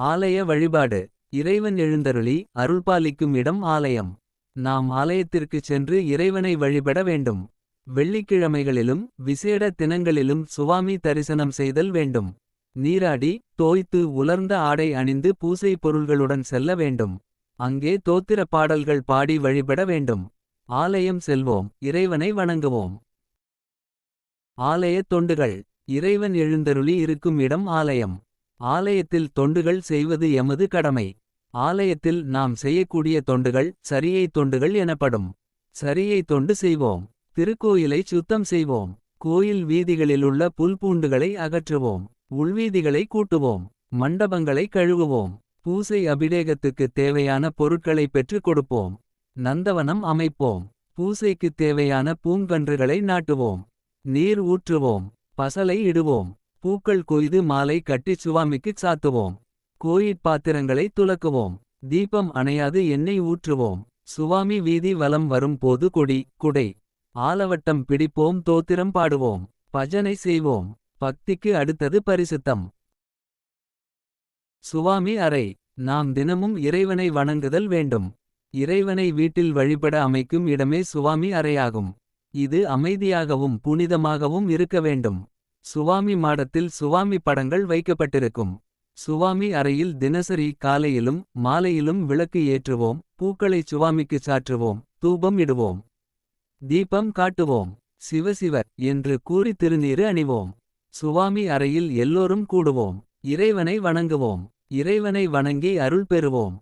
ஆலய வழிபாடு. இறைவன் எழுந்தருளி அருள்பாலிக்கும் இடம் ஆலயம். நாம் ஆலயத்திற்குச் சென்று இறைவனை வழிபட வேண்டும். வெள்ளிக்கிழமைகளிலும் விசேட தினங்களிலும் சுவாமி தரிசனம் செய்தல் வேண்டும். நீராடி தோய்த்து உலர்ந்த ஆடை அணிந்து பூசை பொருள்களுடன் செல்ல வேண்டும். அங்கே தோத்திர பாடல்கள் பாடி வழிபட வேண்டும். ஆலயம் செல்வோம், இறைவனை வணங்குவோம். ஆலய தொண்டுகள். இறைவன் எழுந்தருளி இருக்கும் இடம் ஆலயம். ஆலயத்தில் தொண்டுகள் செய்வது எமது கடமை. ஆலயத்தில் நாம் செய்யக்கூடிய தொண்டுகள் சரியை தொண்டுகள் எனப்படும். சரியை தொண்டு செய்வோம். திருக்கோயிலை சுத்தம் செய்வோம். கோயில் வீதிகளிலுள்ள புல்பூண்டுகளை அகற்றுவோம். உள்வீதிகளை கூட்டுவோம். மண்டபங்களை கழுவுவோம். பூசை அபிடேகத்துக்குத் தேவையான பொருட்களை பெற்றுக் கொடுப்போம். நந்தவனம் அமைப்போம். பூசைக்குத் தேவையான பூங்கன்றுகளை நாட்டுவோம். நீர் ஊற்றுவோம். பசலை இடுவோம். பூக்கள் கொய்து மாலை கட்டிச் சுவாமிக்குச் சாத்துவோம். கோயிற்பாத்திரங்களை துலக்குவோம். தீபம் அணையாது எண்ணெய் ஊற்றுவோம். சுவாமி வீதி வலம் வரும் போது கொடி குடை ஆலவட்டம் பிடிப்போம். தோத்திரம் பாடுவோம். பஜனை செய்வோம். பக்திக்கு அடுத்தது பரிசுத்தம். சுவாமி அறை. நாம் தினமும் இறைவனை வணங்குதல் வேண்டும். இறைவனை வீட்டில் வழிபட அமைக்கும் இடமே சுவாமி அறையாகும். இது அமைதியாகவும் புனிதமாகவும் இருக்க வேண்டும். சுவாமி மாடத்தில் சுவாமி படங்கள் வைக்கப்பட்டிருக்கும். சுவாமி அறையில் தினசரி காலையிலும் மாலையிலும் விளக்கு ஏற்றுவோம். பூக்களை சுவாமிக்குச் சாற்றுவோம். தூபம் இடுவோம். தீபம் காட்டுவோம். சிவசிவ என்று கூறி திருநீறு அணிவோம். சுவாமி அறையில் எல்லோரும் கூடுவோம். இறைவனை வணங்குவோம். இறைவனை வணங்கி அருள் பெறுவோம்.